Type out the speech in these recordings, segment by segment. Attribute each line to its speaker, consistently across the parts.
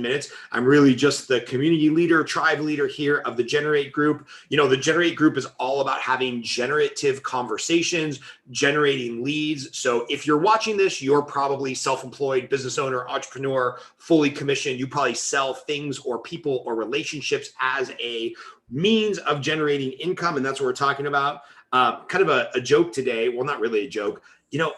Speaker 1: minutes. I'm really just the community leader, tribe leader here of the Generate Group. You know, the Generate Group is all about having generative conversations, generating leads. So if you're watching this, you're probably self-employed, business owner, entrepreneur, fully commissioned. You probably sell things or people or relationships as a means of generating income. And that's what we're talking about. Kind of a joke today. Well, not really a joke. You know,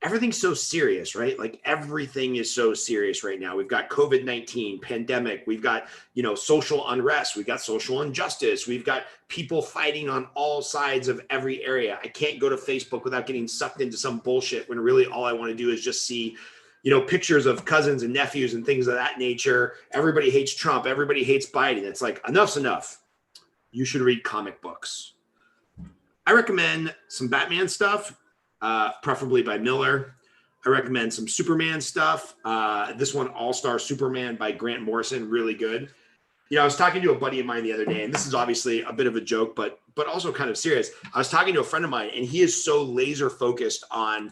Speaker 1: everything's so serious, right? Like everything is so serious right now. We've got COVID-19 pandemic. We've got, you know, social unrest. We've got social injustice. We've got people fighting on all sides of every area. I can't go to Facebook without getting sucked into some bullshit when really all I want to do is just see, you know, pictures of cousins and nephews and things of that nature. Everybody hates Trump. Everybody hates Biden. It's like, enough's enough. You should read comic books. I recommend some Batman stuff. Preferably by Miller. I recommend some Superman stuff. This one, All-Star Superman by Grant Morrison, really good. You know, I was talking to a buddy of mine the other day, and this is obviously a bit of a joke, but also kind of serious. I was talking to a friend of mine, and he is so laser focused on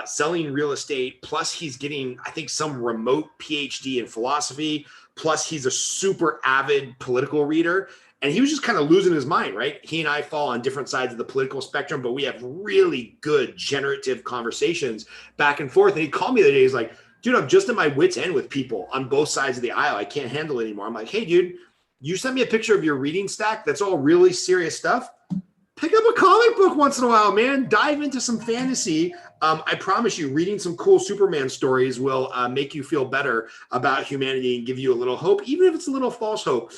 Speaker 1: selling real estate. Plus, he's getting, I think, some remote PhD in philosophy. Plus, he's a super avid political reader. And he was just kind of losing his mind, right? He and I fall on different sides of the political spectrum, but we have really good generative conversations back and forth. And he called me the other day. He's like, dude, I'm just at my wit's end with people on both sides of the aisle. I can't handle it anymore. I'm like, hey, dude, you sent me a picture of your reading stack. That's all really serious stuff. Pick up a comic book once in a while, man. Dive into some fantasy. I promise you, reading some cool Superman stories will make you feel better about humanity and give you a little hope, even if it's a little false hope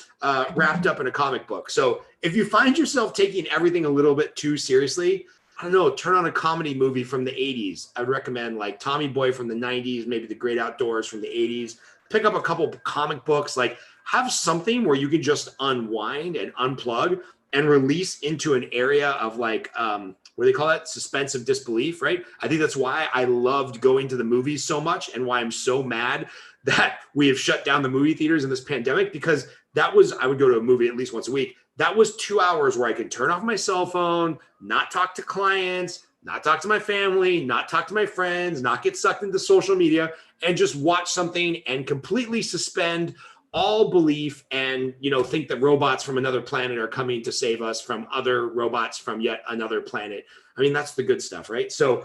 Speaker 1: wrapped up in a comic book. So if you find yourself taking everything a little bit too seriously, I don't know, turn on a comedy movie from the 80s. I would recommend like Tommy Boy from the 90s, maybe The Great Outdoors from the 80s. Pick up a couple comic books, like have something where you can just unwind and unplug and release into an area of like, what do they call that? Suspense of disbelief, right? I think that's why I loved going to the movies so much and why I'm so mad that we have shut down the movie theaters in this pandemic, because that was, I would go to a movie at least once a week. That was 2 hours where I could turn off my cell phone, not talk to clients, not talk to my family, not talk to my friends, not get sucked into social media, and just watch something and completely suspend all belief and, you know, think that robots from another planet are coming to save us from other robots from yet another planet. I mean, that's the good stuff, right? So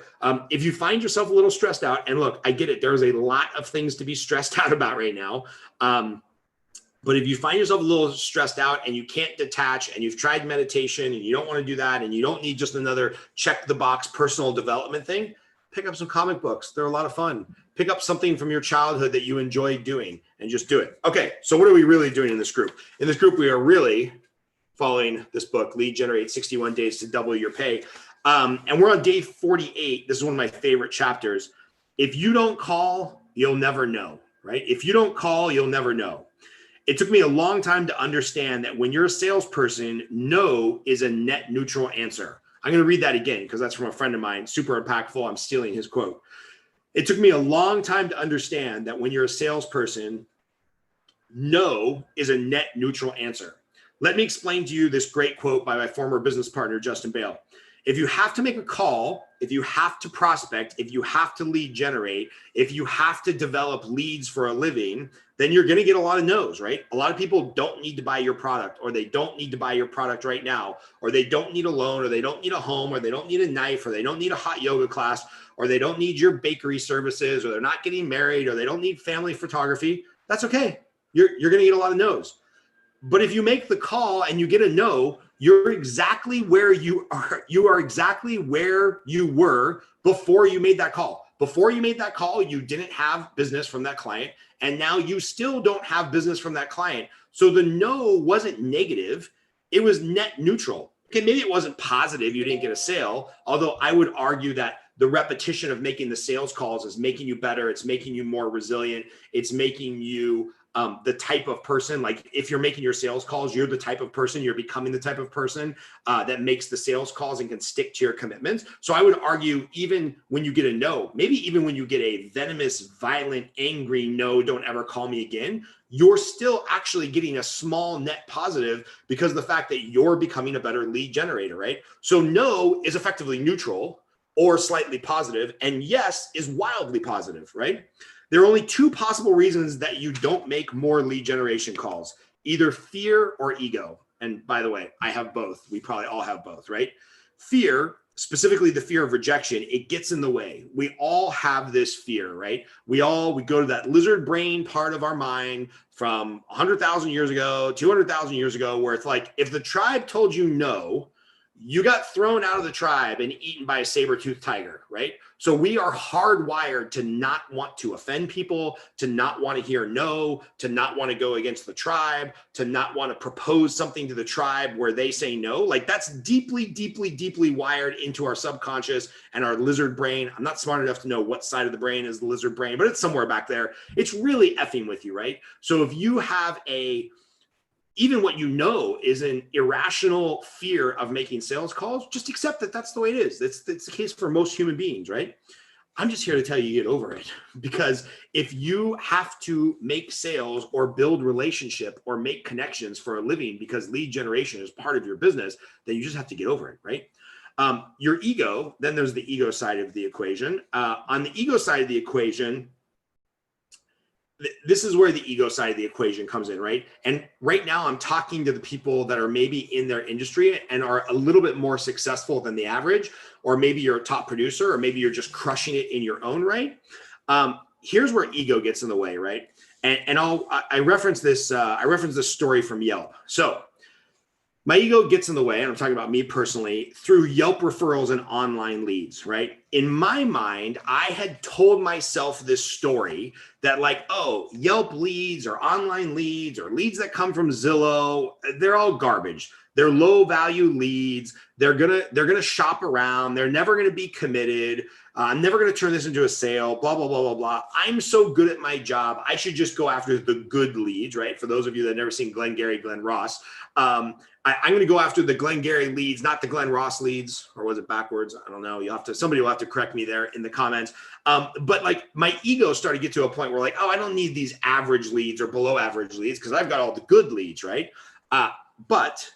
Speaker 1: if you find yourself a little stressed out, and look, I get it, there's a lot of things to be stressed out about right now. But if you find yourself a little stressed out and you can't detach, and you've tried meditation and you don't want to do that, and you don't need just another check the box personal development thing, pick up some comic books. They're a lot of fun. Pick up something from your childhood that you enjoy doing and just do it. Okay, so what are we really doing in this group? In this group, we are really following this book, Lead Generate 61 Days to Double Your Pay. And we're on day 48. This is one of my favorite chapters. If you don't call, you'll never know, right? If you don't call, you'll never know. It took me a long time to understand that when you're a salesperson, no is a net neutral answer. I'm going to read that again because that's from a friend of mine, super impactful. I'm stealing his quote. It took me a long time to understand that when you're a salesperson, no is a net neutral answer. Let me explain to you this great quote by my former business partner, Justin Bale. If you have to make a call, if you have to prospect, if you have to lead generate, if you have to develop leads for a living, then you're going to get a lot of no's, right? A lot of people don't need to buy your product, or they don't need to buy your product right now, or they don't need a loan, or they don't need a home, or they don't need a knife, or they don't need a hot yoga class, or they don't need your bakery services, or they're not getting married, or they don't need family photography. That's okay. You're going to get a lot of no's. But if you make the call and you get a no, you're exactly where you are. You are exactly where you were before you made that call. Before you made that call, you didn't have business from that client. And now you still don't have business from that client. So the no wasn't negative. It was net neutral. Okay, maybe it wasn't positive. You didn't get a sale. Although I would argue that the repetition of making the sales calls is making you better. It's making you more resilient. It's making you the type of person, like if you're making your sales calls, you're the type of person, you're becoming the type of person that makes the sales calls and can stick to your commitments. So I would argue, even when you get a no, maybe even when you get a venomous, violent, angry no, don't ever call me again, you're still actually getting a small net positive because of the fact that you're becoming a better lead generator, right? So no is effectively neutral or slightly positive, and yes is wildly positive, right? There are only two possible reasons that you don't make more lead generation calls, either fear or ego. And by the way, I have both. We probably all have both, right? Fear, specifically the fear of rejection, it gets in the way. We all have this fear, right? We go to that lizard brain part of our mind from 100,000 years ago, 200,000 years ago, where it's like, if the tribe told you no, you got thrown out of the tribe and eaten by a saber-toothed tiger, right? So we are hardwired to not want to offend people, to not want to hear no, to not want to go against the tribe, to not want to propose something to the tribe where they say no. Like that's deeply, deeply, deeply wired into our subconscious and our lizard brain. I'm not smart enough to know what side of the brain is the lizard brain, but it's somewhere back there. It's really effing with you, right? So if you have even what you know is an irrational fear of making sales calls, just accept that that's the way it is. That's the case for most human beings, right? I'm just here to tell you get over it, because if you have to make sales or build relationship or make connections for a living because lead generation is part of your business, then you just have to get over it, right? Your ego, then there's the ego side of the equation. On the ego side of the equation, this is where the ego side of the equation comes in, right? And right now I'm talking to the people that are maybe in their industry and are a little bit more successful than the average, or maybe you're a top producer, or maybe you're just crushing it in your own right. Here's where ego gets in the way, right? And I reference this story from Yelp. So my ego gets in the way, and I'm talking about me personally, through Yelp referrals and online leads, right? In my mind, I had told myself this story that like, oh, Yelp leads or online leads or leads that come from Zillow, they're all garbage. They're low value leads. They're gonna shop around. They're never gonna be committed. I'm never gonna turn this into a sale, blah, blah, blah, blah, blah. I'm so good at my job. I should just go after the good leads, right? For those of you that have never seen Glenn Gary, Glenn Ross, I'm going to go after the Glenn Gary leads, not the Glenn Ross leads, or was it backwards? I don't know. Somebody will have to correct me there in the comments. But like my ego started to get to a point where like, oh, I don't need these average leads or below average leads because I've got all the good leads, right? But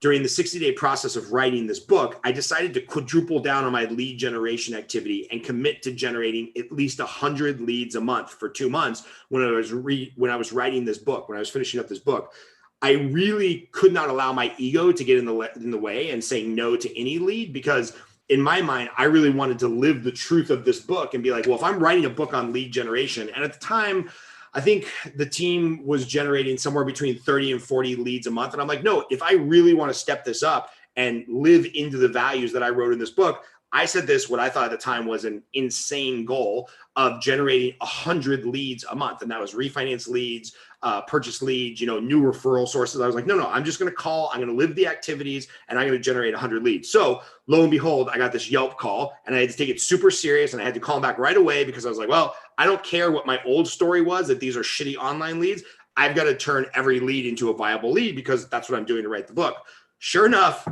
Speaker 1: during the 60-day process of writing this book, I decided to quadruple down on my lead generation activity and commit to generating at least 100 leads a month for 2 months when I was writing this book, when I was finishing up this book. I really could not allow my ego to get in the way and say no to any lead, because in my mind, I really wanted to live the truth of this book and be like, well, if I'm writing a book on lead generation, and at the time, I think the team was generating somewhere between 30 and 40 leads a month. And I'm like, no, if I really want to step this up and live into the values that I wrote in this book, I said this, what I thought at the time was an insane goal of generating 100 leads a month. And that was refinance leads, purchase leads, new referral sources. I was like, no, I'm just going to call, I'm going to live the activities, and I'm going to generate 100 leads. So lo and behold, I got this Yelp call, and I had to take it super serious, and I had to call them back right away because I was like, well, I don't care what my old story was, that these are shitty online leads. I've got to turn every lead into a viable lead because that's what I'm doing to write the book. Sure enough,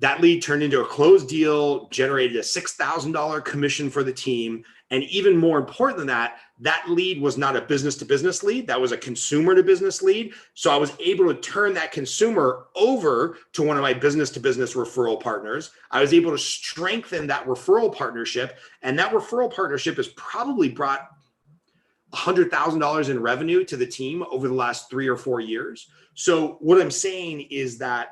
Speaker 1: that lead turned into a closed deal, generated a $6,000 commission for the team. And even more important than that, that lead was not a business to business lead. That was a consumer to business lead. So I was able to turn that consumer over to one of my business to business referral partners. I was able to strengthen that referral partnership. And that referral partnership has probably brought $100,000 in revenue to the team over the last 3 or 4 years. So what I'm saying is that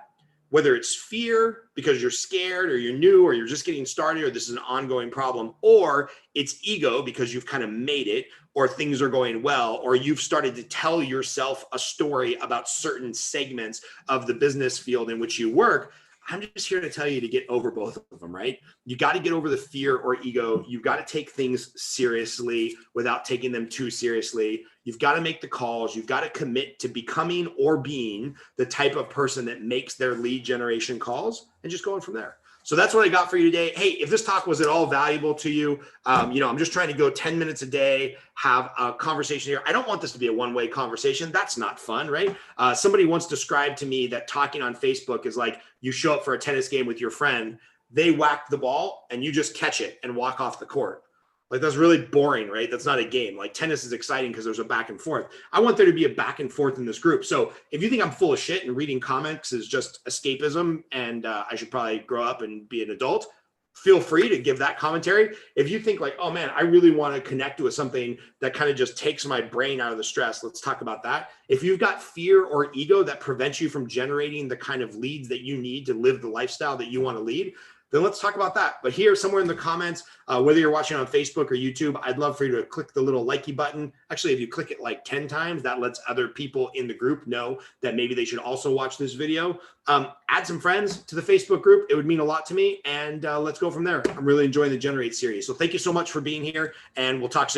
Speaker 1: whether it's fear because you're scared or you're new or you're just getting started or this is an ongoing problem, or it's ego because you've kind of made it or things are going well, or you've started to tell yourself a story about certain segments of the business field in which you work, I'm just here to tell you to get over both of them, right? You got to get over the fear or ego. You've got to take things seriously without taking them too seriously. You've got to make the calls. You've got to commit to becoming or being the type of person that makes their lead generation calls and just going from there. So that's what I got for you today. Hey, if this talk was at all valuable to you, I'm just trying to go 10 minutes a day, have a conversation here. I don't want this to be a one-way conversation. That's not fun, right? Somebody once described to me that talking on Facebook is like you show up for a tennis game with your friend, they whack the ball and you just catch it and walk off the court. Like that's really boring, right? That's not a game. Like tennis is exciting because there's a back and forth. I want there to be a back and forth in this group. So if you think I'm full of shit and reading comics is just escapism and I should probably grow up and be an adult, feel free to give that commentary. If you think like, oh man, I really want to connect with something that kind of just takes my brain out of the stress, let's talk about that. If you've got fear or ego that prevents you from generating the kind of leads that you need to live the lifestyle that you want to lead, then let's talk about that. But here, somewhere in the comments, whether you're watching on Facebook or YouTube, I'd love for you to click the little likey button. Actually, if you click it like 10 times, that lets other people in the group know that maybe they should also watch this video. Add some friends to the Facebook group. It would mean a lot to me. And let's go from there. I'm really enjoying the Generate series. So thank you so much for being here, and we'll talk soon.